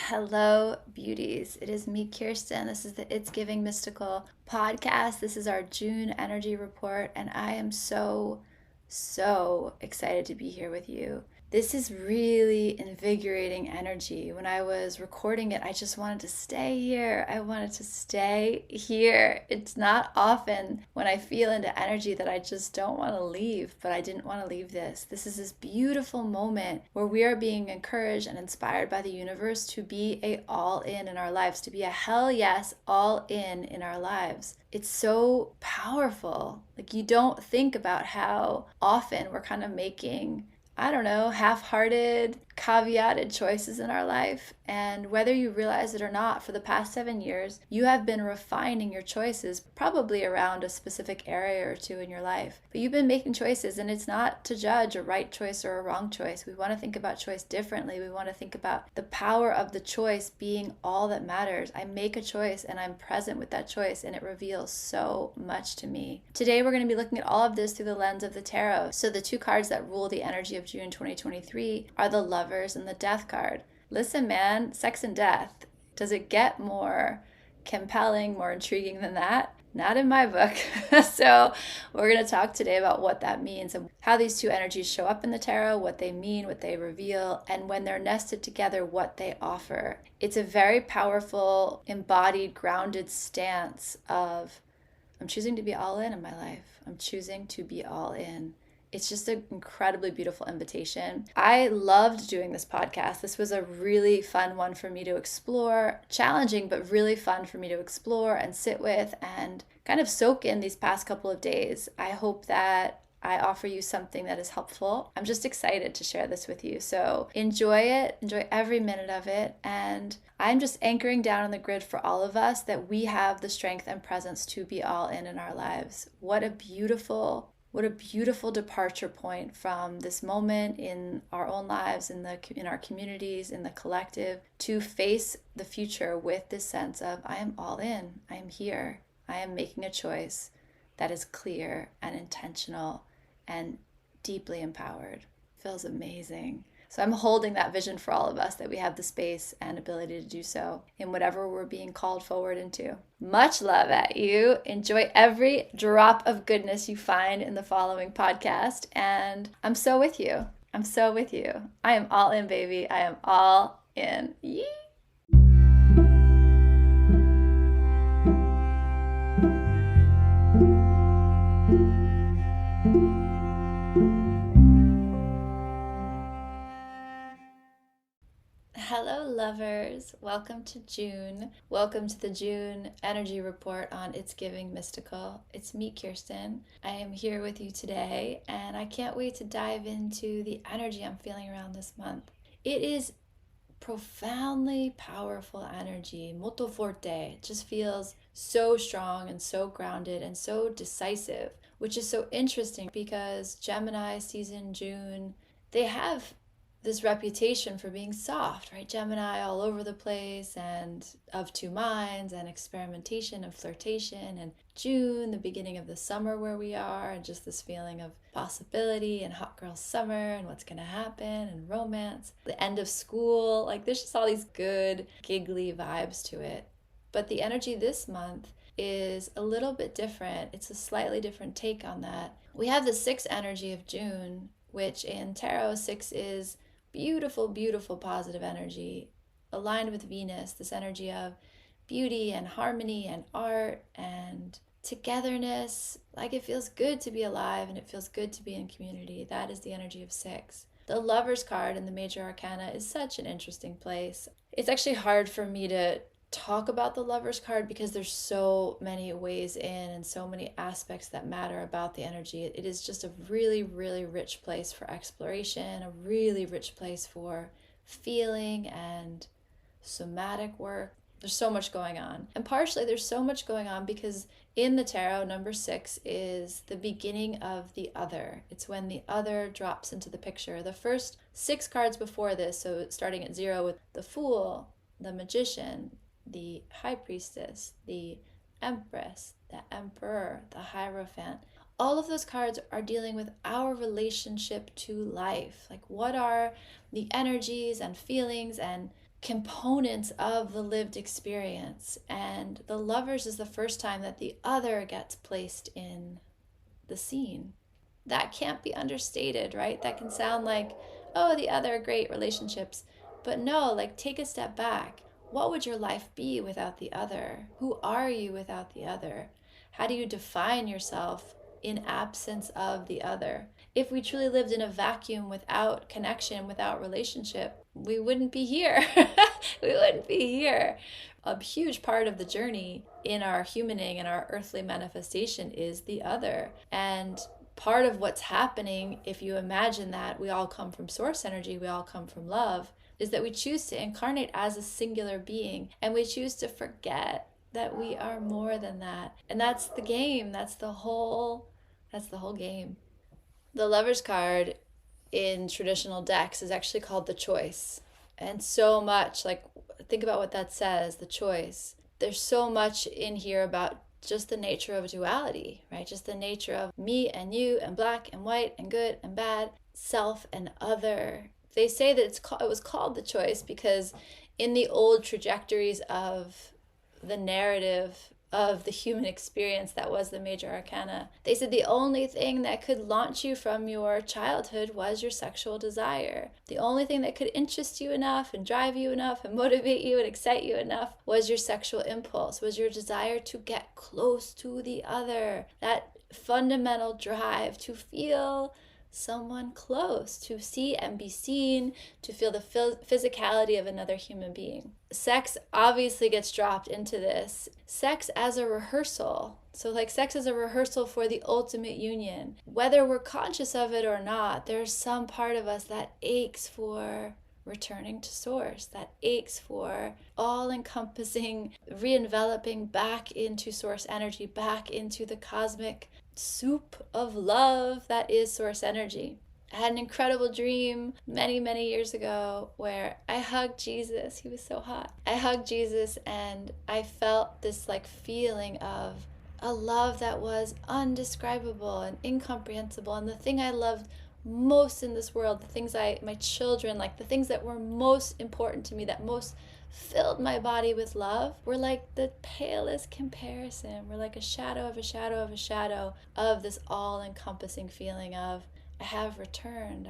Hello, beauties. It is me, Kirsten. This is the It's Giving Mystical podcast. This is our June energy report, and I am so excited to be here with you. This is really invigorating energy. When I was recording it, I just wanted to stay here. I wanted to stay here. It's not often when I feel into energy that I just don't want to leave, but I didn't want to leave this. This is this beautiful moment where we are being encouraged and inspired by the universe to be a all in our lives, to be a hell yes all in our lives. It's so powerful. Like, you don't think about how often we're kind of making, I don't know, half-hearted, caveated choices in our life. And whether you realize it or not, for the past 7 years, you have been refining your choices, probably around a specific area or two in your life. But you've been making choices, and it's not to judge a right choice or a wrong choice. We want to think about choice differently. We want to think about the power of the choice being all that matters. I make a choice and I'm present with that choice, and it reveals so much to me. Today, we're going to be looking at all of this through the lens of the tarot. So the two cards that rule the energy of June 2023 are the Lovers and the Death card. Listen, man, sex and death. Does it get more compelling, more intriguing than that? Not in my book. So we're going to talk today about what that means and how these two energies show up in the tarot, what they mean, what they reveal, and when they're nested together, what they offer. It's a very powerful, embodied, grounded stance of, I'm choosing to be all in my life. I'm choosing to be all in. It's just an incredibly beautiful invitation. I loved doing this podcast. This was a really fun one for me to explore, challenging, but really fun for me to explore and sit with and kind of soak in these past couple of days. I hope that I offer you something that is helpful. I'm just excited to share this with you. So enjoy it, enjoy every minute of it. And I'm just anchoring down on the grid for all of us that we have the strength and presence to be all in our lives. What a beautiful departure point from this moment in our own lives, in our communities, in the collective, to face the future with this sense of, I am all in, I am here, I am making a choice that is clear and intentional and deeply empowered. Feels amazing. So I'm holding that vision for all of us, that we have the space and ability to do so in whatever we're being called forward into. Much love at you. Enjoy every drop of goodness you find in the following podcast. And I'm so with you. I'm so with you. I am all in, baby. I am all in. Yee! Hello, lovers. Welcome to June. Welcome to the June energy report on It's Giving Mystical. It's me, Kirsten. I am here with you today, and I can't wait to dive into the energy I'm feeling around this month. It is profoundly powerful energy, molto forte. It just feels so strong and so grounded and so decisive, which is so interesting because Gemini season June, they have this reputation for being soft, right? Gemini all over the place and of two minds and experimentation and flirtation, and June, the beginning of the summer where we are, and just this feeling of possibility and hot girl summer and what's going to happen and romance, the end of school. Like, there's just all these good giggly vibes to it. But the energy this month is a little bit different. It's a slightly different take on that. We have the 6 energy of June, which in tarot 6 is beautiful positive energy aligned with Venus, this energy of beauty and harmony and art and togetherness. Like, it feels good to be alive and it feels good to be in community. That is the energy of 6. The Lovers card in the Major Arcana is such an interesting place. It's actually hard for me to talk about the Lovers card because there's so many ways in and so many aspects that matter about the energy. It is just a really rich place for exploration, a really rich place for feeling and somatic work. There's so much going on. And partially there's so much going on because in the tarot, number 6 is the beginning of the other. It's when the other drops into the picture. The first 6 cards before this, so starting at 0 with the Fool, the Magician, the High Priestess, the Empress, the Emperor, the Hierophant. All of those cards are dealing with our relationship to life. Like, what are the energies and feelings and components of the lived experience. And the lovers is the first time that the other gets placed in the scene. That can't be understated, right? That can sound like, oh, the other, great relationships. But no, like, take a step back. What would your life be without the other? Who are you without the other? How do you define yourself in absence of the other? If we truly lived in a vacuum without connection, without relationship, we wouldn't be here. We wouldn't be here. A huge part of the journey in our humaning and our earthly manifestation is the other. And part of what's happening, if you imagine that we all come from source energy, we all come from love, is that we choose to incarnate as a singular being, and we choose to forget that we are more than that. And that's the game. That's the whole game. The Lover's card in traditional decks is actually called the Choice. And so much, like, think about what that says, the choice. There's so much in here about just the nature of duality, right? Just the nature of me and you and black and white and good and bad, self and other. They say that it was called the choice because in the old trajectories of the narrative of the human experience that was the major arcana, they said the only thing that could launch you from your childhood was your sexual desire. The only thing that could interest you enough and drive you enough and motivate you and excite you enough was your sexual impulse, was your desire to get close to the other, that fundamental drive to feel someone close, to see and be seen, to feel the physicality of another human being. Sex obviously gets dropped into this. Sex as a rehearsal. So like sex as a rehearsal for the ultimate union. Whether we're conscious of it or not, there's some part of us that aches for returning to source, that aches for all-encompassing re-enveloping back into source energy, back into the cosmic soup of love that is source energy. I had an incredible dream many, many years ago where I hugged Jesus. He was so hot. I hugged Jesus and I felt this like feeling of a love that was undescribable and incomprehensible. And the thing I loved most in this world, the things my children, like the things that were most important to me, that most filled my body with love, were like the palest comparison. We're like a shadow of a shadow of a shadow of this all-encompassing feeling of I have returned.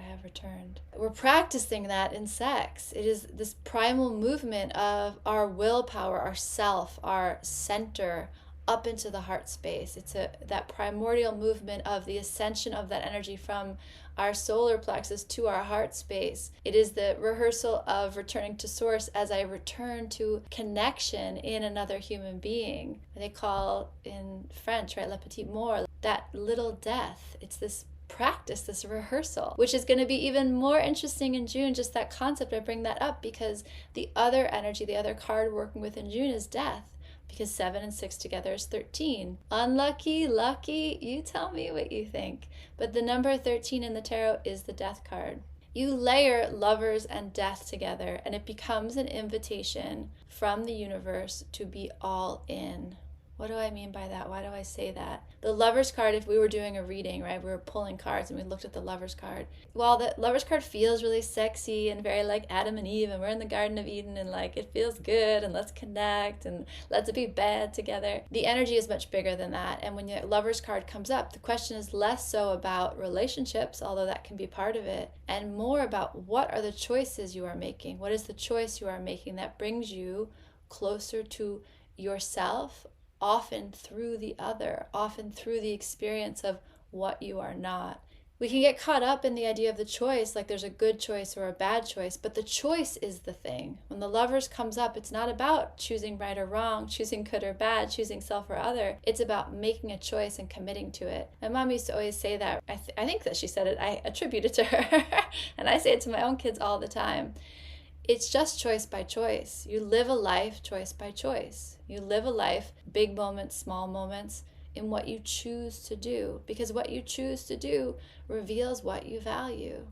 We're practicing that in sex. It is this primal movement of our willpower, our self, our center up into the heart space. It's that primordial movement of the ascension of that energy from our solar plexus to our heart space. It is the rehearsal of returning to source as I return to connection in another human being. They call in French, right, le petit mort, that little death. It's this practice, this rehearsal, which is going to be even more interesting in June. Just that concept, I bring that up because the other energy, the other card working with in June is death. Because 7 and 6 together is 13. Unlucky, lucky, you tell me what you think. But the number 13 in the tarot is the death card. You layer lovers and death together, and it becomes an invitation from the universe to be all in. What do I mean by that? Why do I say that? The Lover's card, if we were doing a reading, right, we were pulling cards and we looked at the Lover's card. Well, the Lover's card feels really sexy and very like Adam and Eve and we're in the Garden of Eden and like it feels good and let's connect and let's be bad together. The energy is much bigger than that. And when the Lover's card comes up, the question is less so about relationships, although that can be part of it, and more about what are the choices you are making? What is the choice you are making that brings you closer to yourself, often through the other, often through the experience of what you are not. We can get caught up in the idea of the choice, like there's a good choice or a bad choice, but the choice is the thing. When the Lovers comes up, it's not about choosing right or wrong, choosing good or bad, choosing self or other. It's about making a choice and committing to it. My mom used to always say that. I think that she said it. I attribute it to her. And I say it to my own kids all the time. It's just choice by choice. You live a life choice by choice. You live a life, big moments, small moments, in what you choose to do. Because what you choose to do reveals what you value.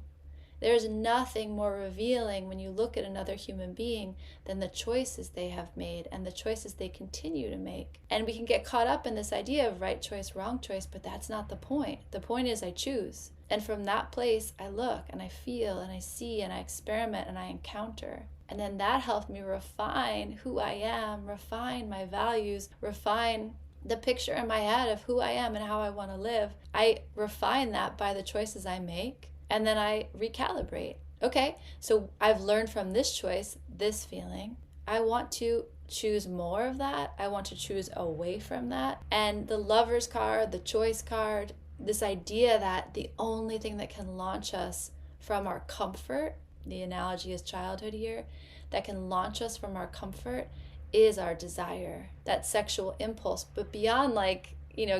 There's nothing more revealing when you look at another human being than the choices they have made and the choices they continue to make. And we can get caught up in this idea of right choice, wrong choice, but that's not the point. The point is I choose. And from that place, I look and I feel and I see and I experiment and I encounter. And then that helped me refine who I am, refine my values, refine the picture in my head of who I am and how I want to live. I refine that by the choices I make, and then I recalibrate. Okay, so I've learned from this choice, this feeling. I want to choose more of that. I want to choose away from that. And the Lover's card, the Choice card, this idea that the only thing that can launch us from our comfort, the analogy is childhood here, that can launch us from our comfort is our desire, that sexual impulse. But beyond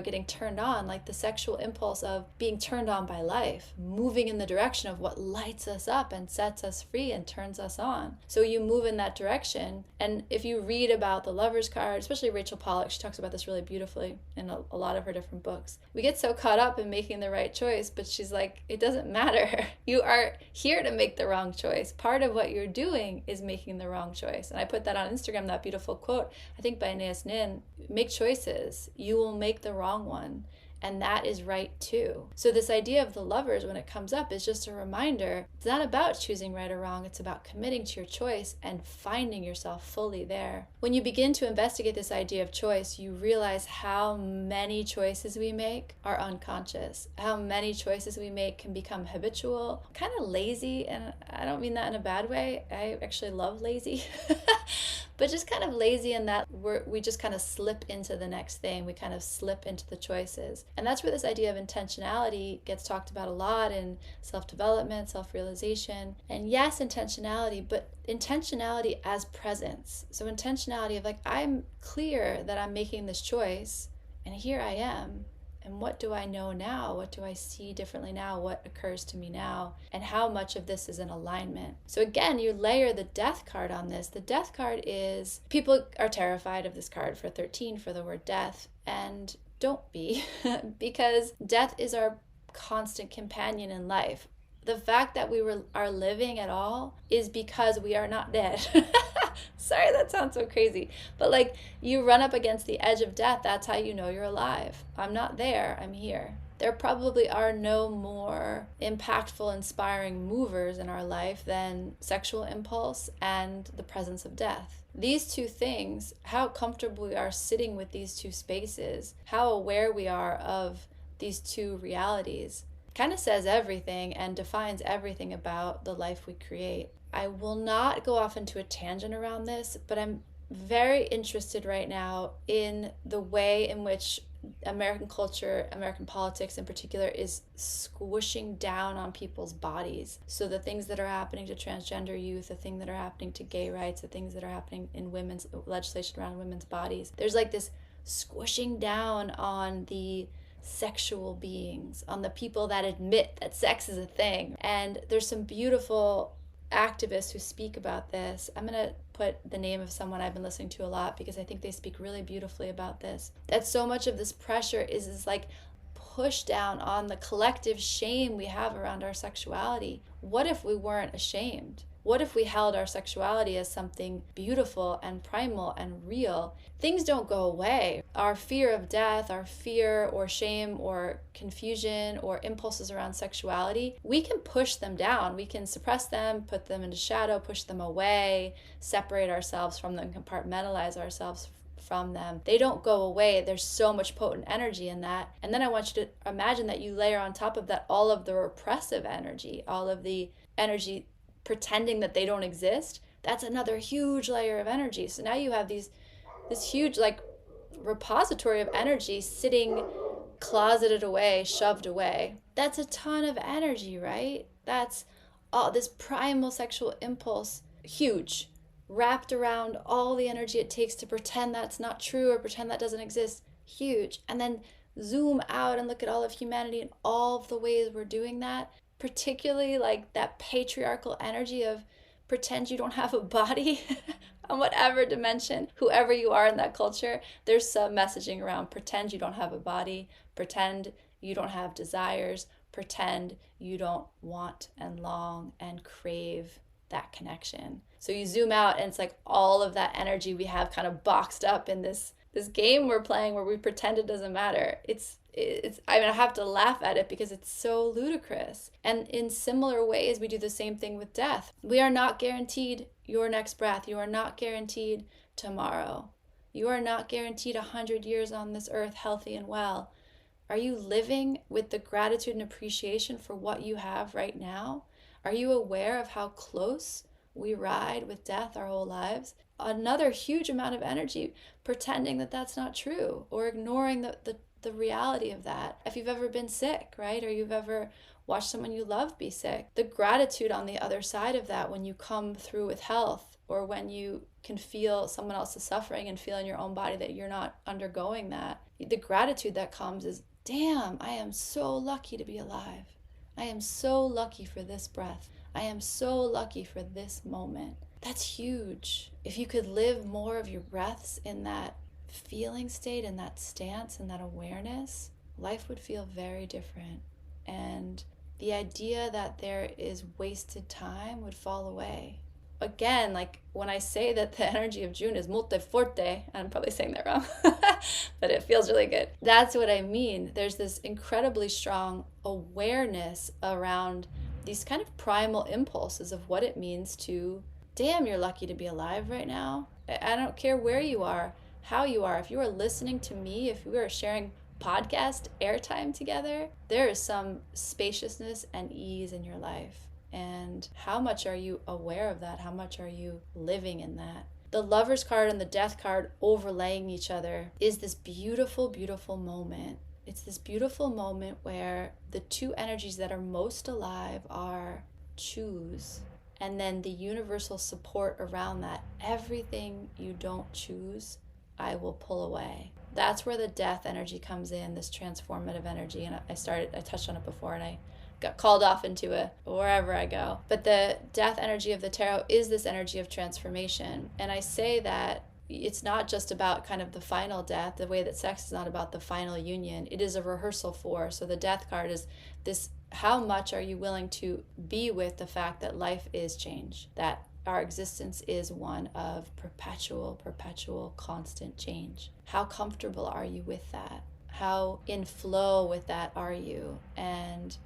getting turned on, like the sexual impulse of being turned on by life, moving in the direction of what lights us up and sets us free and turns us on. So you move in that direction. And if you read about the Lover's card, especially Rachel Pollack, she talks about this really beautifully in a lot of her different books. We get so caught up in making the right choice, but she's like, it doesn't matter. You are here to make the wrong choice. Part of what you're doing is making the wrong choice. And I put that on Instagram, that beautiful quote, I think by Naas Nin, make choices. You will make the wrong one, and that is right too. So this idea of the Lovers, when it comes up, is just a reminder. It's not about choosing right or wrong. It's about committing to your choice and finding yourself fully there. When you begin to investigate this idea of choice, you realize how many choices we make are unconscious, how many choices we make can become habitual, kind of lazy. And I don't mean that in a bad way. I actually love lazy. But just kind of lazy in that we just kind of slip into the next thing. We kind of slip into the choices. And that's where this idea of intentionality gets talked about a lot in self-development, self-realization. And yes, intentionality, but intentionality as presence. So intentionality of I'm clear that I'm making this choice, and here I am. And what do I know now? What do I see differently now? What occurs to me now? And how much of this is in alignment? So again, you layer the Death card on this. The Death card is, people are terrified of this card for 13, for the word death. And don't be, because death is our constant companion in life. The fact that we are living at all is because we are not dead. Sorry, that sounds so crazy. But you run up against the edge of death, that's how you know you're alive. I'm not there, I'm here. There probably are no more impactful, inspiring movers in our life than sexual impulse and the presence of death. These two things, how comfortable we are sitting with these two spaces, how aware we are of these two realities, kind of says everything and defines everything about the life we create. I will not go off into a tangent around this, but I'm very interested right now in the way in which American culture, American politics in particular, is squishing down on people's bodies. So the things that are happening to transgender youth, the things that are happening to gay rights, the things that are happening in women's legislation around women's bodies, there's this squishing down on the sexual beings, on the people that admit that sex is a thing. And there's some beautiful activists who speak about this. I'm going to put the name of someone I've been listening to a lot because I think they speak really beautifully about this. That so much of this pressure is push down on the collective shame we have around our sexuality. What if we weren't ashamed? What if we held our sexuality as something beautiful and primal and real? Things don't go away. Our fear of death, our fear or shame or confusion or impulses around sexuality, we can push them down. We can suppress them, put them into shadow, push them away, separate ourselves from them, compartmentalize ourselves from them. They don't go away. There's so much potent energy in that. And then I want you to imagine that you layer on top of that all of the repressive energy, all of the energy pretending that they don't exist. That's another huge layer of energy. So now you have this huge repository of energy sitting closeted away, shoved away. That's a ton of energy, right? That's all this primal sexual impulse, huge, wrapped around all the energy it takes to pretend that's not true or pretend that doesn't exist, huge. And then zoom out and look at all of humanity and all of the ways we're doing that, particularly that patriarchal energy of pretend you don't have a body on whatever dimension, whoever you are in that culture, there's some messaging around pretend you don't have a body, pretend you don't have desires, pretend you don't want and long and crave that connection. So you zoom out and it's all of that energy we have kind of boxed up in this game we're playing where we pretend it doesn't matter. I have to laugh at it because it's so ludicrous. And in similar ways, we do the same thing with death. We are not guaranteed your next breath. You are not guaranteed tomorrow. You are not guaranteed 100 years on this earth healthy and well. Are you living with the gratitude and appreciation for what you have right now? Are you aware of how close we ride with death our whole lives? Another huge amount of energy pretending that that's not true, or ignoring the reality of that. If you've ever been sick, right? Or you've ever watched someone you love be sick, the gratitude on the other side of that, when you come through with health, or when you can feel someone else's suffering and feel in your own body that you're not undergoing that, the gratitude that comes is, damn, I am so lucky to be alive. I am so lucky for this breath. I am so lucky for this moment. That's huge. If you could live more of your breaths in that feeling state, in that stance, in that awareness, life would feel very different. And the idea that there is wasted time would fall away. Again, like when I say that the energy of June is molto forte, I'm probably saying that wrong, but it feels really good. That's what I mean. There's this incredibly strong awareness around these kind of primal impulses of what it means to, damn, you're lucky to be alive right now. I don't care where you are, how you are. If you are listening to me, if we are sharing podcast airtime together, there is some spaciousness and ease in your life. And how much are you aware of that? How much are you living in that? The Lover's card and the Death card overlaying each other is this beautiful, beautiful moment. It's this beautiful moment where the two energies that are most alive are choose, and then the universal support around that. Everything you don't choose, I will pull away. That's where the Death energy comes in, this transformative energy. And I touched on it before, and I got called off into it wherever I go. But the Death energy of the tarot is this energy of transformation. And I say that it's not just about kind of the final death, the way that sex is not about the final union. It is a rehearsal for. So the Death card is this: how much are you willing to be with the fact that life is change, that our existence is one of perpetual, constant change? How comfortable are you with that? How in flow with that are you? And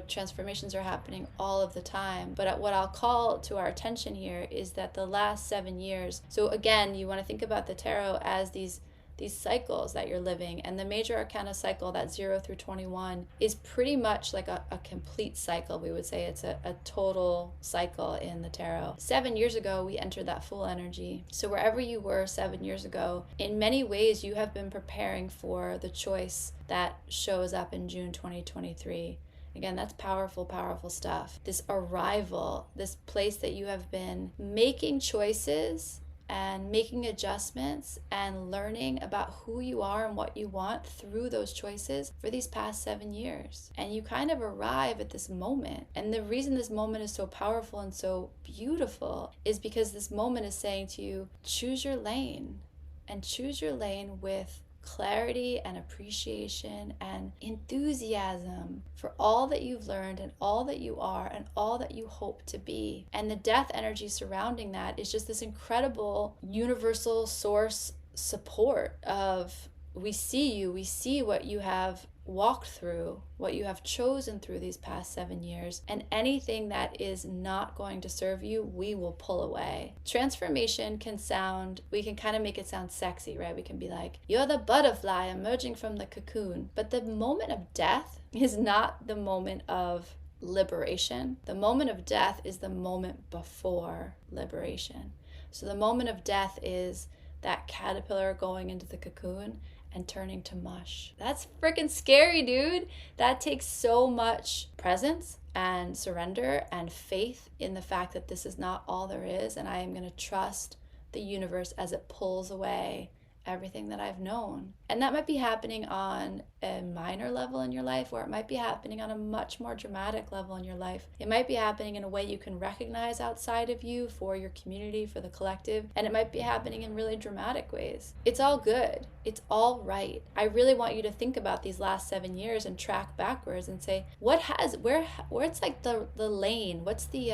transformations are happening all of the time. But what I'll call to our attention here is that the last 7 years, so again, you want to think about the tarot as these cycles that you're living. And the major arcana cycle, that 0 through 21, is pretty much like a complete cycle. We would say it's a total cycle in the tarot. 7 years ago, we entered that full energy. So wherever you were 7 years ago, in many ways, you have been preparing for the choice that shows up in June 2023. Again, that's powerful, powerful stuff. This arrival, this place that you have been making choices and making adjustments and learning about who you are and what you want through those choices for these past 7 years. And you kind of arrive at this moment. And the reason this moment is so powerful and so beautiful is because this moment is saying to you, choose your lane, and choose your lane with clarity and appreciation and enthusiasm for all that you've learned and all that you are and all that you hope to be. And the Death energy surrounding that is just this incredible universal source support of, we see you, we see what you have walked through, what you have chosen through these past 7 years, and anything that is not going to serve you, we will pull away. Transformation we can kind of make it sound sexy, right? We can be like, you're the butterfly emerging from the cocoon. But the moment of death is not the moment of liberation. The moment of death is the moment before liberation. So the moment of death is that caterpillar going into the cocoon and turning to mush. That's freaking scary, dude. That takes so much presence and surrender and faith in the fact that this is not all there is, and I am going to trust the universe as it pulls away everything that I've known. And that might be happening on a minor level in your life, or it might be happening on a much more dramatic level in your life. It might be happening in a way you can recognize outside of you, for your community, for the collective, and it might be happening in really dramatic ways. It's all good. It's all right. I really want you to think about these last 7 years and track backwards and say, where's like the lane? What's the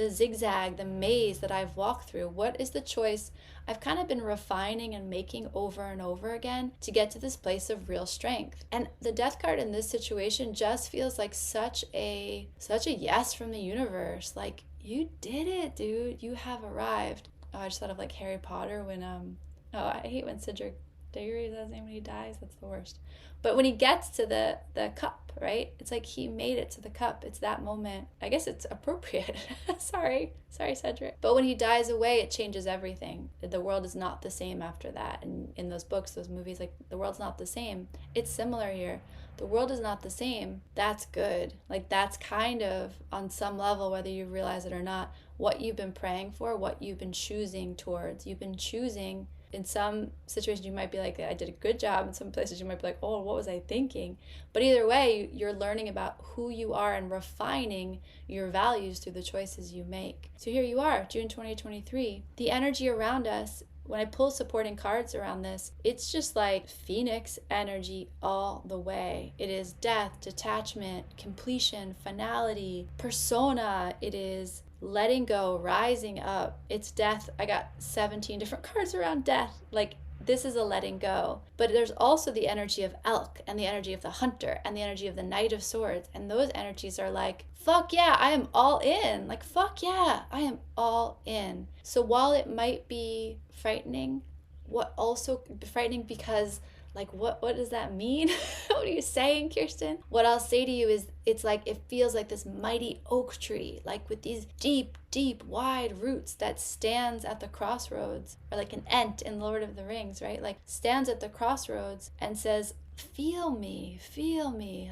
zigzag, the maze that I've walked through? What is the choice I've kind of been refining and making over and over again to get to this place of real strength? And the Death card in this situation just feels like such a yes from the universe. Like, You did it, dude. You have arrived. Oh, I just thought of like Harry Potter when oh, I hate when Cedric Diggory, is that his name, when he dies? That's the worst. But when he gets to the cup, right? It's like he made it to the cup. It's that moment. I guess it's appropriate. Sorry, Cedric. But when he dies away, it changes everything. The world is not the same after that. And in those books, those movies, like the world's not the same. It's similar here. The world is not the same. That's good. Like that's kind of on some level, whether you realize it or not, what you've been praying for, what you've been choosing towards. You've been choosing. In some situations you might be like, I did a good job. In some places you might be like, oh, what was I thinking? But either way, you're learning about who you are and refining your values through the choices you make. So here you are, June 2023. The energy around us, when I pull supporting cards around this, it's just like Phoenix energy all the way. It is death, detachment, completion, finality, persona. It is letting go, rising up. It's death. I got 17 different cards around death. Like this is a letting go. But there's also the energy of elk and the energy of the hunter and the energy of the Knight of Swords. And those energies are like, fuck yeah, I am all in. Like, fuck yeah, I am all in. So while it might be frightening, what also frightening because like what does that mean? What are you saying, Kirsten? What I'll say to you is it's like it feels like this mighty oak tree, like with these deep, wide roots that stands at the crossroads, or like an Ent in Lord of the Rings, right? Like stands at the crossroads and says, feel me,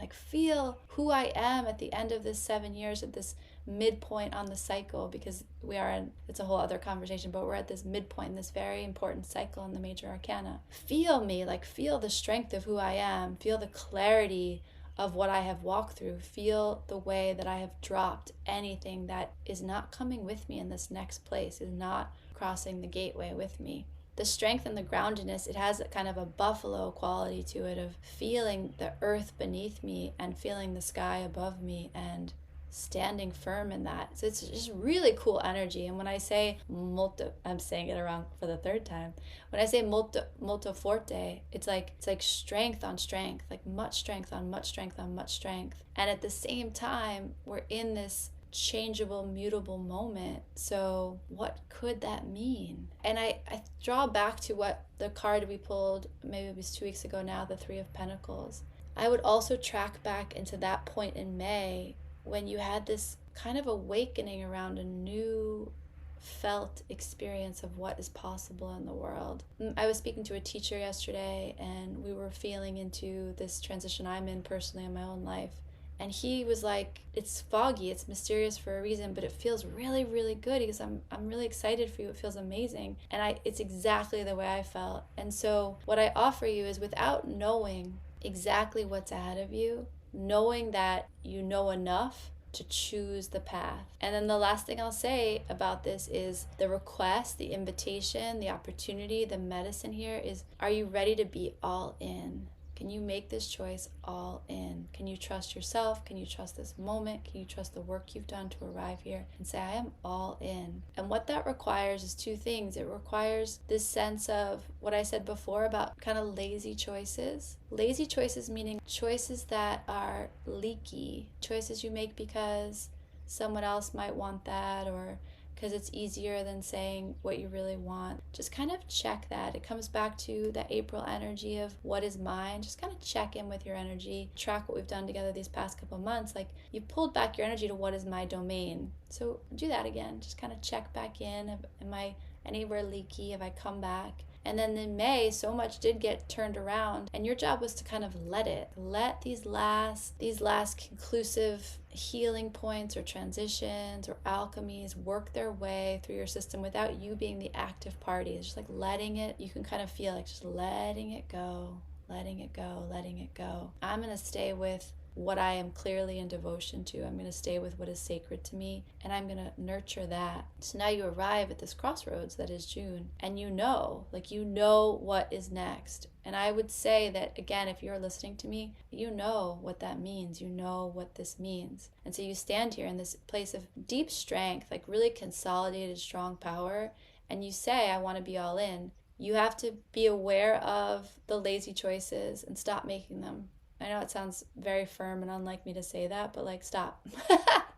like feel who I am at the end of this 7 years, at this midpoint on the cycle, because we are in, it's a whole other conversation, but we're at this midpoint, this very important cycle in the major arcana. Feel me, like feel the strength of who I am, feel the clarity of what I have walked through, feel the way that I have dropped anything that is not coming with me in this next place, is not crossing the gateway with me. The strength and the groundedness, it has a kind of a buffalo quality to it, of feeling the earth beneath me and feeling the sky above me and standing firm in that. So it's just really cool energy. And when I say I'm saying it wrong for the third time. When I say molto forte, it's like strength on strength, like much strength on much strength on much strength. And at the same time, we're in this changeable, mutable moment. So what could that mean? And I draw back to what the card we pulled, maybe it was 2 weeks ago now, the Three of Pentacles. I would also track back into that point in May when you had this kind of awakening around a new felt experience of what is possible in the world. I was speaking to a teacher yesterday, and we were feeling into this transition I'm in personally in my own life. And he was like, it's foggy, it's mysterious for a reason, but it feels really, really good because I'm really excited for you. It feels amazing. And it's exactly the way I felt. And so what I offer you is, without knowing exactly what's ahead of you, knowing that you know enough to choose the path. And then the last thing I'll say about this is the request, the invitation, the opportunity, the medicine here is, are you ready to be all in? Can you make this choice all in? Can you trust yourself? Can you trust this moment? Can you trust the work you've done to arrive here? And say, I am all in. And what that requires is two things. It requires this sense of what I said before about kind of lazy choices. Lazy choices meaning choices that are leaky. Choices you make because someone else might want that, or because it's easier than saying what you really want. Just kind of check that. It comes back to that April energy of what is mine. Just kind of check in with your energy. Track what we've done together these past couple months. Like, you pulled back your energy to what is my domain. So do that again. Just kind of check back in. Am I anywhere leaky? Have I come back? And then in May, so much did get turned around, and your job was to kind of let these last conclusive healing points or transitions or alchemies work their way through your system without you being the active party. It's just like letting it, you can kind of feel like just letting it go, letting it go, letting it go. I'm going to stay with what I am clearly in devotion to. I'm going to stay with what is sacred to me, and I'm going to nurture that. So now you arrive at this crossroads that is June, and you know what is next. And I would say that, again, if you're listening to me, you know what that means. You know what this means. And so you stand here in this place of deep strength, like really consolidated, strong power, and you say, I want to be all in. You have to be aware of the lazy choices and stop making them. I know it sounds very firm and unlike me to say that, but like, stop.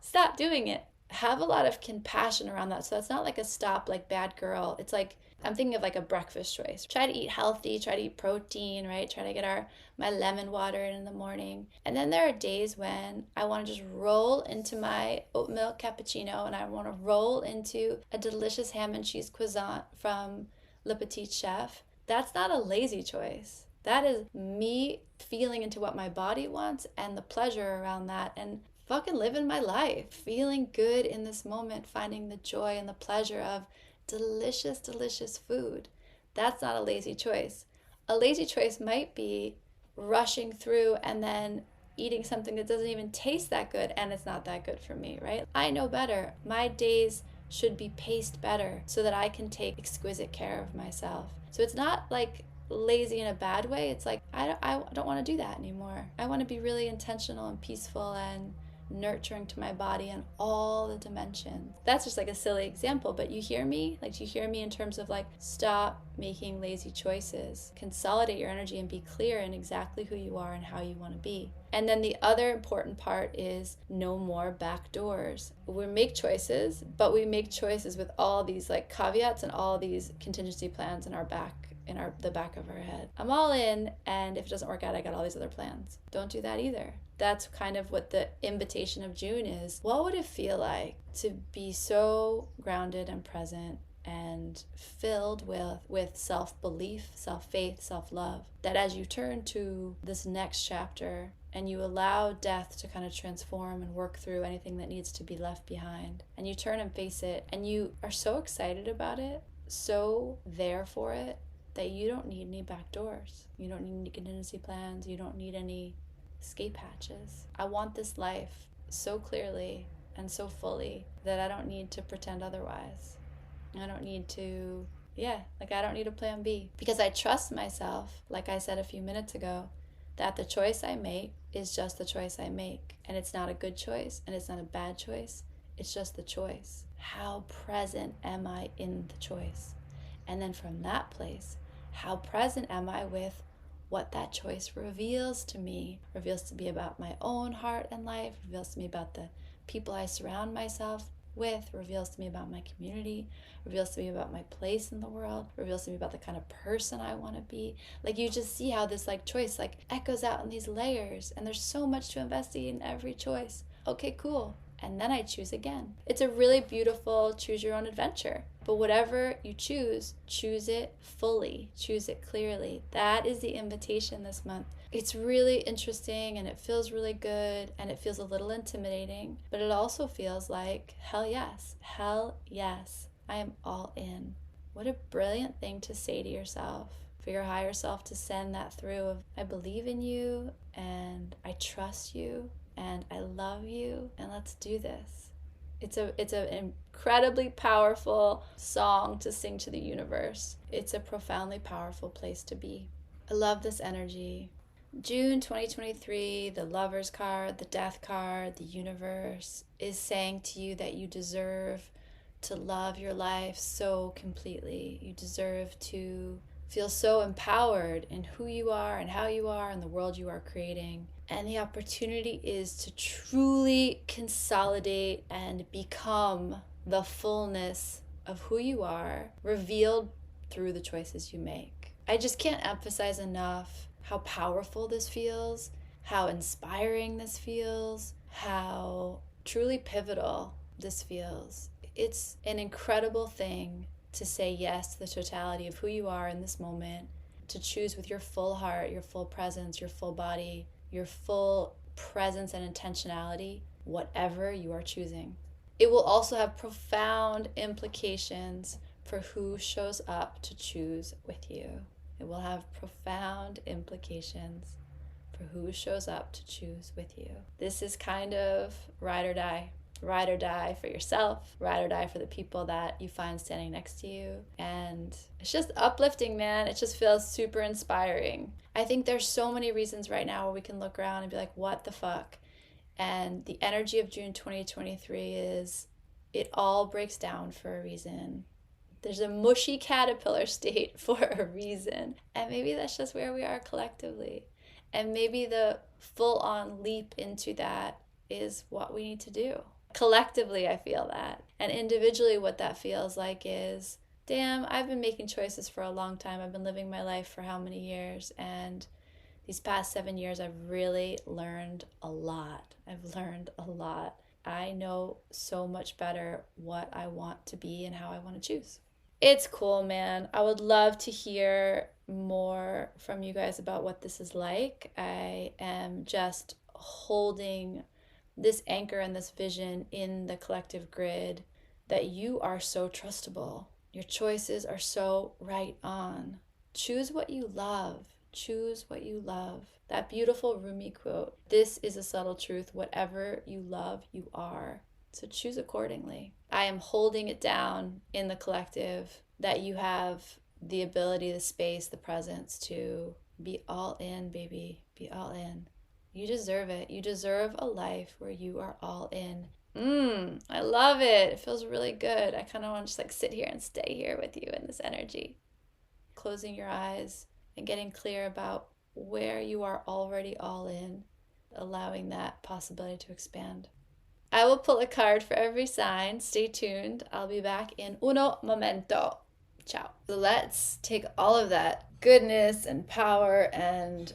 Stop doing it. have a lot of compassion around that. So it's not like a stop, like bad girl. It's like, I'm thinking of like a breakfast choice. Try to eat healthy, try to eat protein, right? Try to get my lemon water in the morning. And then there are days when I want to just roll into my oat milk cappuccino, and I want to roll into a delicious ham and cheese croissant from Le Petit Chef. That's not a lazy choice. That is me feeling into what my body wants and the pleasure around that, and fucking living my life, feeling good in this moment, finding the joy and the pleasure of delicious, delicious food. That's not a lazy choice. A lazy choice might be rushing through and then eating something that doesn't even taste that good, and it's not that good for me, right? I know better. My days should be paced better so that I can take exquisite care of myself. So it's not like lazy in a bad way. It's like, I don't want to do that anymore. I want to be really intentional and peaceful and nurturing to my body in all the dimensions. That's just like a silly example, but you hear me? Like, you hear me in terms of like, stop making lazy choices. Consolidate your energy and be clear in exactly who you are and how you want to be. And then the other important part is no more back doors. We make choices, but we make choices with all these like caveats and all these contingency plans in our back, in the back of our head. I'm all in, and if it doesn't work out, I got all these other plans. Don't do that either. That's kind of what the invitation of June is. What would it feel like to be so grounded and present and filled with self-belief, self-faith, self-love, that as you turn to this next chapter and you allow death to kind of transform and work through anything that needs to be left behind, and you turn and face it, and you are so excited about it, so there for it, that you don't need any back doors. You don't need any contingency plans. You don't need any escape hatches. I want this life so clearly and so fully that I don't need to pretend otherwise. I don't need to, I don't need a plan B, because I trust myself, like I said a few minutes ago, that the choice I make is just the choice I make. And it's not a good choice and it's not a bad choice. It's just the choice. How present am I in the choice? And then from that place, how present am I with what that choice reveals to me about my own heart and life, reveals to me about the people I surround myself with, reveals to me about my community, reveals to me about my place in the world, reveals to me about the kind of person I want to be. Like, you just see how this like choice like echoes out in these layers, and there's so much to investigate in every choice. Okay, cool. And then I choose again. It's a really beautiful choose your own adventure. But whatever you choose it fully, choose it clearly. That is the invitation this month. It's really interesting, and it feels really good, and it feels a little intimidating, but it also feels like, hell yes, I am all in. What a brilliant thing to say to yourself, for your higher self to send that through of, I believe in you, and I trust you, and I love you, and let's do this. It's an incredibly powerful song to sing to the universe. It's a profoundly powerful place to be. I love this energy. June 2023, the Lover's card, the Death card, the universe is saying to you that you deserve to love your life so completely. You deserve to feel so empowered in who you are and how you are and the world you are creating. And the opportunity is to truly consolidate and become the fullness of who you are, revealed through the choices you make. I just can't emphasize enough how powerful this feels, how inspiring this feels, how truly pivotal this feels. It's an incredible thing to say yes to the totality of who you are in this moment, to choose with your full heart, your full presence, your full body, your full presence and intentionality, whatever you are choosing. It will also have profound implications for who shows up to choose with you. It will have profound implications for who shows up to choose with you. This is kind of ride or die. Ride or die for yourself, ride or die for the people that you find standing next to you. And it's just uplifting, man. It just feels super inspiring. I think there's so many reasons right now where we can look around and be like, what the fuck? And the energy of June 2023 is, it all breaks down for a reason. There's a mushy caterpillar state for a reason. And maybe that's just where we are collectively. And maybe the full-on leap into that is what we need to do. Collectively, I feel that. And individually, what that feels like is, damn, I've been making choices for a long time. I've been living my life for how many years? And these past 7 years, I've really learned a lot. I've learned a lot. I know so much better what I want to be and how I want to choose. It's cool, man. I would love to hear more from you guys about what this is like. I am just holding this anchor and this vision in the collective grid that you are so trustable. Your choices are so right on. Choose what you love. Choose what you love. That beautiful Rumi quote, this is a subtle truth. Whatever you love, you are. So choose accordingly. I am holding it down in the collective that you have the ability, the space, the presence to be all in, baby. Be all in. You deserve it. You deserve a life where you are all in. I love it. It feels really good. I kind of want to just like sit here and stay here with you in this energy. Closing your eyes and getting clear about where you are already all in, allowing that possibility to expand. I will pull a card for every sign. Stay tuned. I'll be back in uno momento. Ciao. So let's take all of that goodness and power and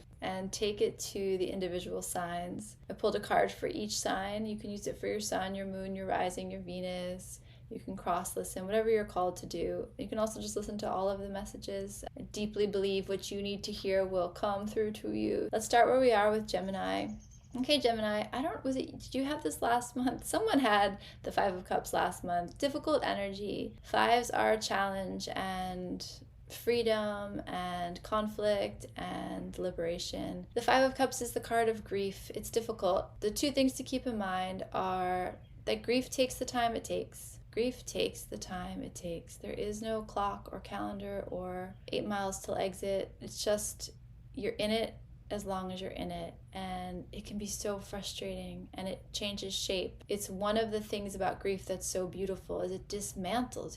take it to the individual signs. I pulled a card for each sign. You can use it for your sun, your moon, your rising, your Venus. You can cross listen, whatever you're called to do. You can also just listen to all of the messages. I deeply believe what you need to hear will come through to you. Let's start where we are with Gemini. Okay, Gemini, did you have this last month? Someone had the Five of Cups last month. Difficult energy. Fives are a challenge and freedom and conflict and liberation. The Five of Cups is the card of grief. It's difficult. The two things to keep in mind are that grief takes the time it takes. Grief takes the time it takes. There is no clock or calendar or 8 miles till exit. It's just you're in it as long as you're in it, and it can be so frustrating and it changes shape. It's one of the things about grief that's so beautiful is it dismantles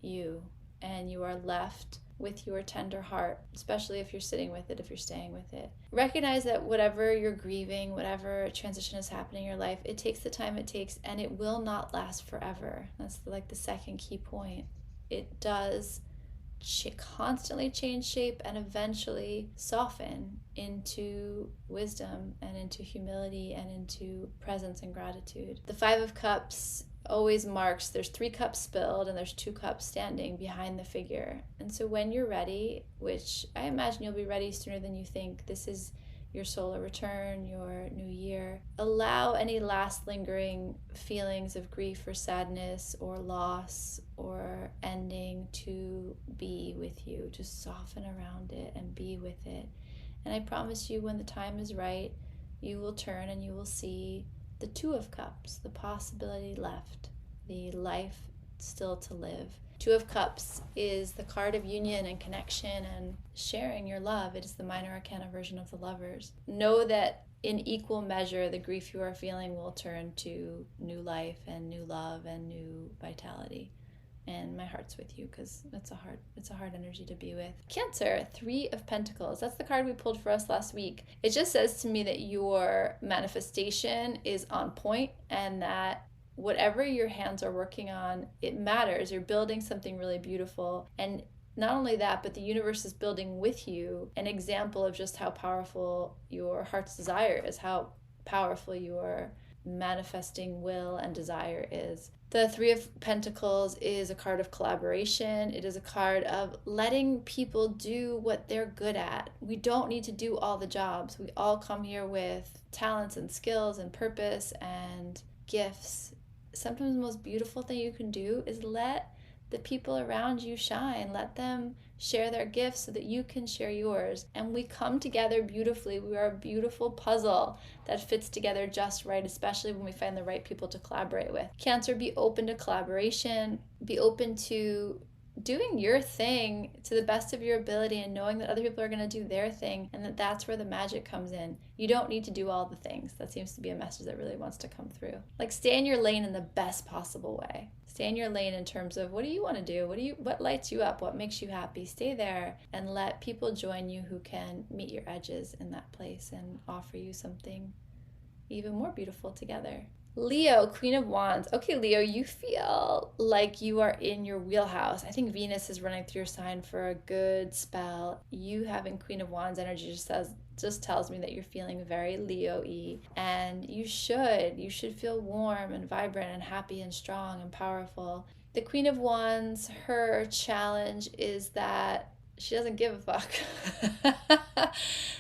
you and you are left with your tender heart, especially if you're sitting with it, if you're staying with it. Recognize that whatever you're grieving, whatever transition is happening in your life, it takes the time it takes and it will not last forever. That's like the second key point. It does constantly change shape and eventually soften into wisdom and into humility and into presence and gratitude. The Five of Cups always marks there's 3 cups spilled and there's 2 cups standing behind the figure. And so when you're ready, which I imagine you'll be ready sooner than you think, this is your solar return, your new year. Allow any last lingering feelings of grief or sadness or loss or ending to be with you. Just soften around it and be with it. And I promise you, when the time is right, you will turn and you will see the 2 of Cups, the possibility left, the life still to live. 2 of Cups is the card of union and connection and sharing your love. It is the minor arcana version of the Lovers. Know that in equal measure, the grief you are feeling will turn to new life and new love and new vitality. And my heart's with you because it's a hard energy to be with. Cancer, 3 of Pentacles. That's the card we pulled for us last week. It just says to me that your manifestation is on point and that whatever your hands are working on, it matters. You're building something really beautiful. And not only that, but the universe is building with you an example of just how powerful your heart's desire is, how powerful your manifesting will and desire is. The 3 of Pentacles is a card of collaboration. It is a card of letting people do what they're good at. We don't need to do all the jobs. We all come here with talents and skills and purpose and gifts. Sometimes the most beautiful thing you can do is let the people around you shine. Let them share their gifts so that you can share yours. And we come together beautifully. We are a beautiful puzzle that fits together just right, especially when we find the right people to collaborate with. Cancer, be open to collaboration. Be open to doing your thing to the best of your ability and knowing that other people are going to do their thing and that that's where the magic comes in. You don't need to do all the things. That seems to be a message that really wants to come through. Like, stay in your lane in the best possible way. Stay in your lane in terms of what do you want to do? What lights you up? What makes you happy? Stay there and let people join you who can meet your edges in that place and offer you something even more beautiful together. Leo, Queen of Wands. Okay, Leo, you feel like you are in your wheelhouse. I think Venus is running through your sign for a good spell. You having Queen of Wands energy just tells me that you're feeling very Leo-y, and you should feel warm and vibrant and happy and strong and powerful. The Queen of Wands, her challenge is that she doesn't give a fuck.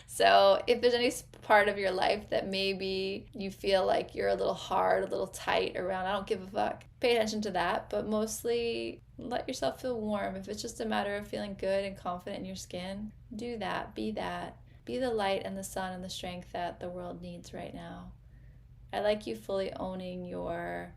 So if there's any part of your life that maybe you feel like you're a little hard, a little tight around, I don't give a fuck, pay attention to that, but mostly let yourself feel warm. If it's just a matter of feeling good and confident in your skin, do that. Be that. Be the light and the sun and the strength that the world needs right now. I like you fully owning your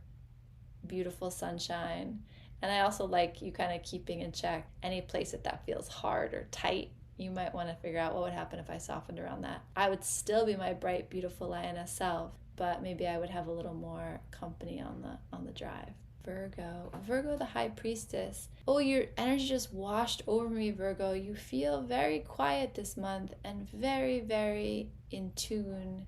beautiful sunshine. And I also like you kind of keeping in check any place that feels hard or tight. You might want to figure out what would happen if I softened around that. I would still be my bright, beautiful lioness self, but maybe I would have a little more company on the drive. Virgo, the high priestess. Oh, your energy just washed over me, Virgo. You feel very quiet this month and very, very in tune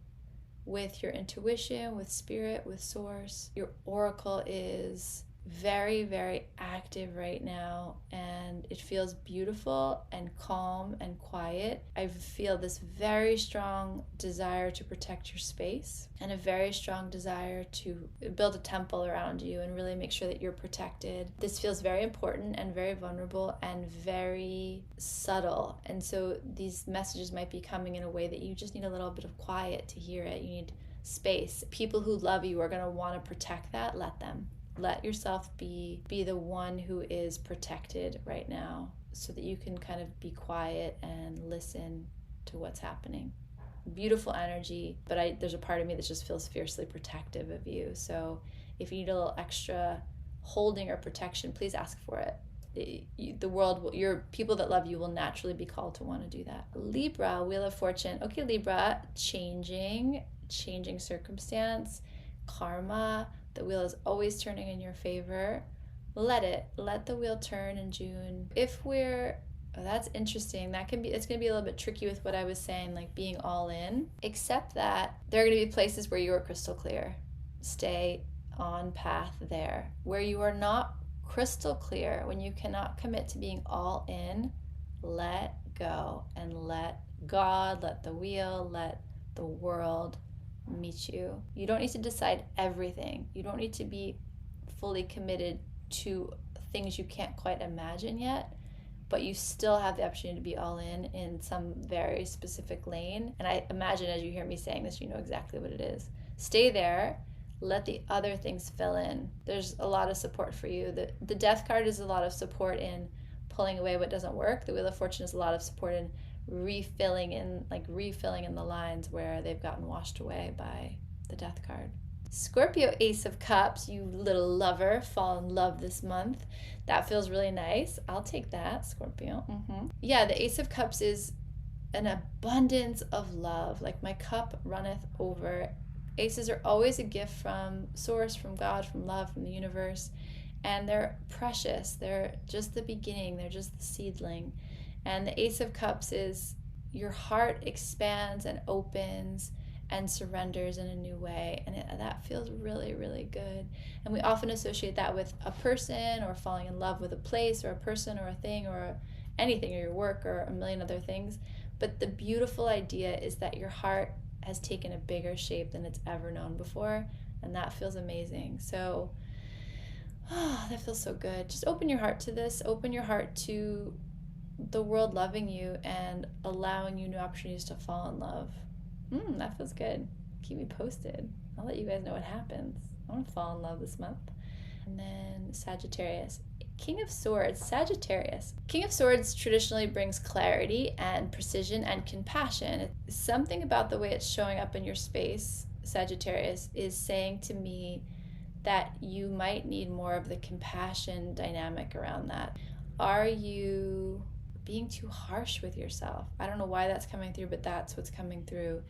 with your intuition, with spirit, with source. Your oracle is very, very active right now, and it feels beautiful and calm and quiet. I feel this very strong desire to protect your space and a very strong desire to build a temple around you and really make sure that you're protected. This feels very important and very vulnerable and very subtle, and so these messages might be coming in a way that you just need a little bit of quiet to hear it. You need space. People who love you are going to want to protect that. Let them. Let yourself be the one who is protected right now so that you can kind of be quiet and listen to what's happening. Beautiful energy, but there's a part of me that just feels fiercely protective of you. So if you need a little extra holding or protection, please ask for it. The world, your people that love you will naturally be called to want to do that. Libra, Wheel of Fortune. Okay, Libra, changing circumstance, karma. The wheel is always turning in your favor. Let the wheel turn in June. That's interesting. It's going to be a little bit tricky with what I was saying, like being all in, except that there are going to be places where you are crystal clear. Stay on path there. Where you are not crystal clear, when you cannot commit to being all in, let go and let God, let the wheel, let the world meet you. You don't need to decide everything. You don't need to be fully committed to things you can't quite imagine yet, but you still have the opportunity to be all in some very specific lane. And I imagine as you hear me saying this, you know exactly what it is. Stay there. Let the other things fill in. There's a lot of support for you. The Death card is a lot of support in pulling away what doesn't work. The Wheel of Fortune is a lot of support in refilling in the lines where they've gotten washed away by the Death card. Scorpio, Ace of Cups. You little lover, fall in love this month. That feels really nice. I'll take that, Scorpio. Yeah, the Ace of Cups is an abundance of love. Like, my cup runneth over. Aces are always a gift from source, from God, from love, from the universe, and they're precious. They're just the beginning. They're just the seedling. And the Ace of Cups is your heart expands and opens and surrenders in a new way. And that feels really, really good. And we often associate that with a person or falling in love with a place or a person or a thing or anything, or your work or a million other things. But the beautiful idea is that your heart has taken a bigger shape than it's ever known before. And that feels amazing. So, that feels so good. Just open your heart to this. Open your heart to the world loving you and allowing you new opportunities to fall in love. That feels good. Keep me posted. I'll let you guys know what happens. I want to fall in love this month. And then Sagittarius, King of Swords, Sagittarius. King of Swords traditionally brings clarity and precision and compassion. Something about the way it's showing up in your space, Sagittarius, is saying to me that you might need more of the compassion dynamic around that. Are you being too harsh with yourself? I don't know why that's coming through, but that's what's coming through.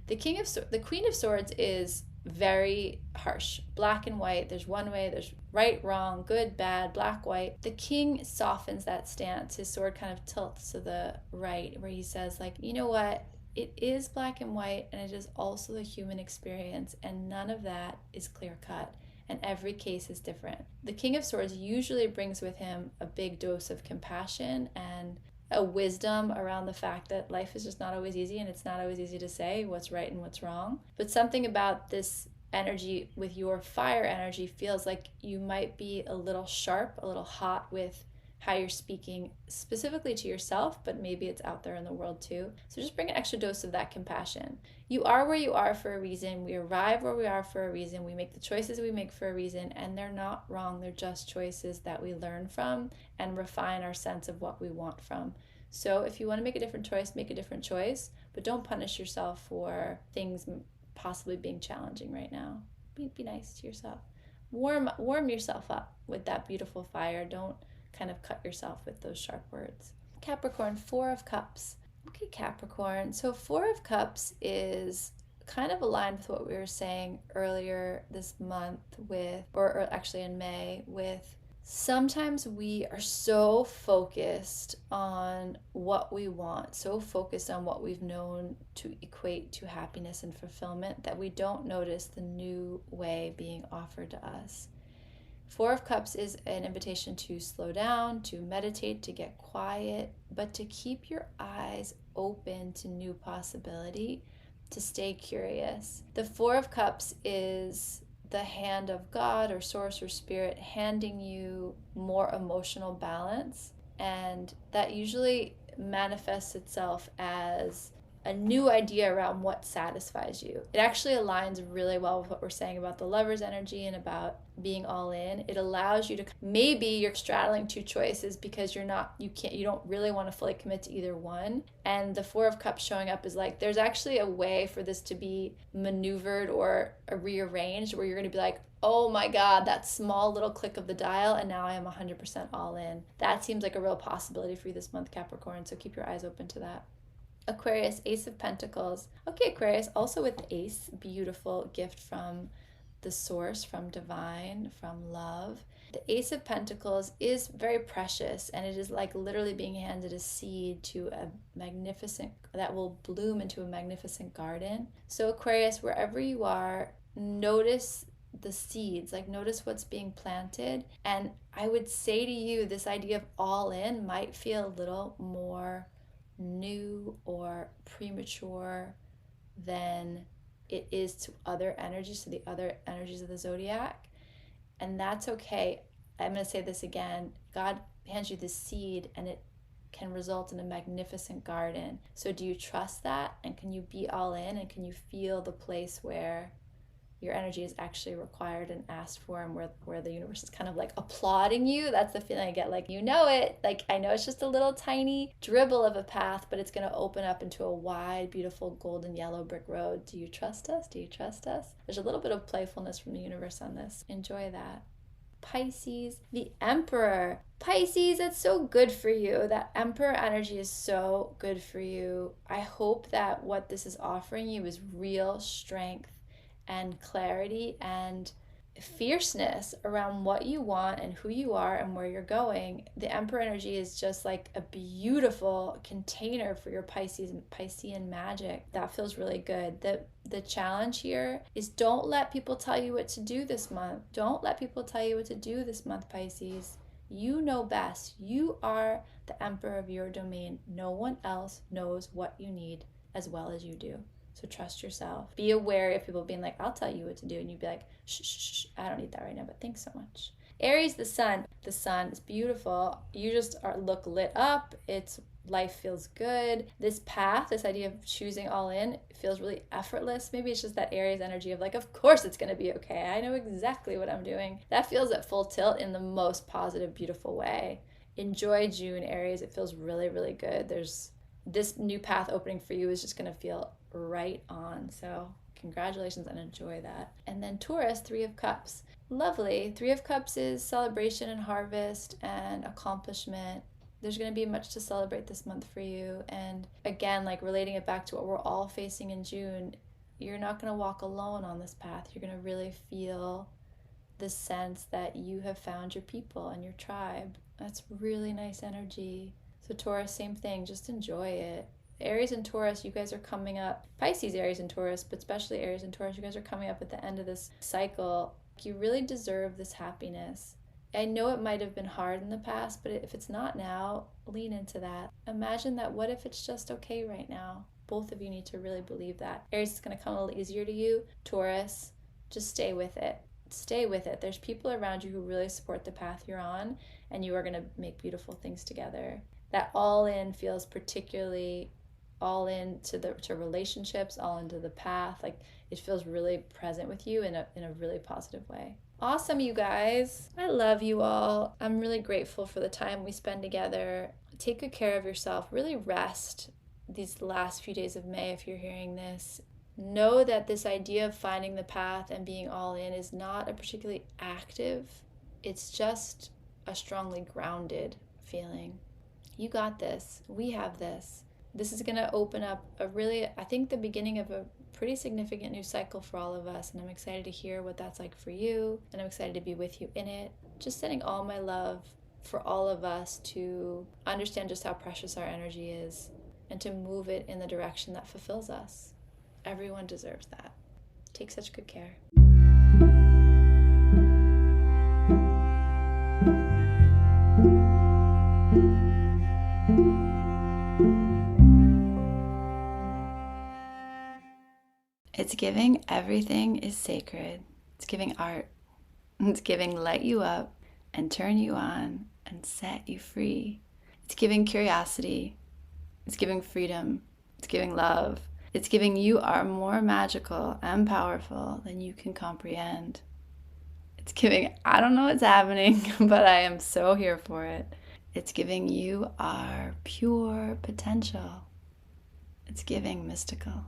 The Queen of Swords is very harsh, black and white. There's one way, there's right, wrong, good, bad, black, white. The king softens that stance. His sword kind of tilts to the right, where he says, like, you know what? it is black and white, and it is also the human experience, and none of that is clear cut, and every case is different. The King of Swords usually brings with him a big dose of compassion and a wisdom around the fact that life is just not always easy, and it's not always easy to say what's right and what's wrong. But something about this energy with your fire energy feels like you might be a little sharp, a little hot with how you're speaking specifically to yourself, but maybe it's out there in the world too. So just bring an extra dose of that compassion. You are where you are for a reason. We arrive where we are for a reason. We make the choices we make for a reason, and they're not wrong. They're just choices that we learn from and refine our sense of what we want from. So if you want to make a different choice, make a different choice, but don't punish yourself for things possibly being challenging right now. Be nice to yourself. Warm yourself up with that beautiful fire. Don't kind of cut yourself with those sharp words. Capricorn, 4 of Cups. Okay, Capricorn. So 4 of Cups is kind of aligned with what we were saying earlier this month with, or actually in May, with sometimes we are so focused on what we want, so focused on what we've known to equate to happiness and fulfillment that we don't notice the new way being offered to us. 4 of Cups is an invitation to slow down, to meditate, to get quiet, but to keep your eyes open to new possibility, to stay curious. The 4 of Cups is the hand of God or Source or Spirit handing you more emotional balance, and that usually manifests itself as a new idea around what satisfies you. It actually aligns really well with what we're saying about the Lover's energy and about being all in. It allows you to, maybe you're straddling 2 choices because you don't really want to fully commit to either one. And the 4 of Cups showing up is like, there's actually a way for this to be maneuvered or rearranged where you're going to be like, oh my God, that small little click of the dial, and now I am 100% all in. That seems like a real possibility for you this month, Capricorn, so keep your eyes open to that. Aquarius, Ace of Pentacles. Okay, Aquarius, also with the Ace, beautiful gift from the Source, from divine, from love. The Ace of Pentacles is very precious, and it is like literally being handed a seed to a magnificent, that will bloom into a magnificent garden. So Aquarius, wherever you are, notice the seeds, like notice what's being planted. And I would say to you, this idea of all in might feel a little more new or premature than it is to other energies, to the other energies of the zodiac. And that's okay. I'm going to say this again. God hands you this seed and it can result in a magnificent garden. So do you trust that? And can you be all in? And can you feel the place where your energy is actually required and asked for, and where the universe is kind of like applauding you? That's the feeling I get, like, you know it. Like, I know it's just a little tiny dribble of a path, but it's going to open up into a wide, beautiful golden yellow brick road. Do you trust us? Do you trust us? There's a little bit of playfulness from the universe on this. Enjoy that. Pisces, the Emperor. Pisces, that's so good for you. That Emperor energy is so good for you. I hope that what this is offering you is real strength and clarity and fierceness around what you want and who you are and where you're going. The Emperor energy is just like a beautiful container for your Piscean magic. That feels really good. The challenge here is, don't let people tell you what to do this month. Don't let people tell you what to do this month, Pisces. You know best. You are the emperor of your domain. No one else knows what you need as well as you do. So trust yourself. Be aware of people being like, I'll tell you what to do. And you'd be like, shh, I don't need that right now, but thanks so much. Aries, the sun. The sun is beautiful. You just look lit up. Life feels good. This path, this idea of choosing all in, feels really effortless. Maybe it's just that Aries energy of like, of course it's going to be okay. I know exactly what I'm doing. That feels at full tilt in the most positive, beautiful way. Enjoy June, Aries. It feels really, really good. There's this new path opening for you is just going to feel right on. So congratulations and enjoy that. And then Taurus, 3 of Cups. Lovely. 3 of Cups is celebration and harvest and accomplishment. There's going to be much to celebrate this month for you. And again, like relating it back to what we're all facing in June, you're not going to walk alone on this path. You're going to really feel the sense that you have found your people and your tribe. That's really nice energy. So Taurus, same thing, just enjoy it. Aries and Taurus, you guys are coming up. Pisces, Aries, and Taurus, but especially Aries and Taurus, you guys are coming up at the end of this cycle. You really deserve this happiness. I know it might have been hard in the past, but if it's not now, lean into that. Imagine that what if it's just okay right now? Both of you need to really believe that. Aries is going to come a little easier to you. Taurus, just stay with it. Stay with it. There's people around you who really support the path you're on, and you are going to make beautiful things together. That all in feels particularly all into to relationships, all into the path. Like it feels really present with you in a really positive way. Awesome, you guys. I love you all. I'm really grateful for the time we spend together. Take good care of yourself. Really rest these last few days of May if you're hearing this. Know that this idea of finding the path and being all in is not a particularly active, it's just a strongly grounded feeling. You got this. We have this. This is going to open up I think the beginning of a pretty significant new cycle for all of us, and I'm excited to hear what that's like for you, and I'm excited to be with you in it. Just sending all my love for all of us to understand just how precious our energy is and to move it in the direction that fulfills us. Everyone deserves that. Take such good care. It's giving everything is sacred. It's giving art. It's giving light you up and turn you on and set you free. It's giving curiosity. It's giving freedom. It's giving love. It's giving you are more magical and powerful than you can comprehend. It's giving, I don't know what's happening, but I am so here for it. It's giving you our pure potential. It's giving mystical.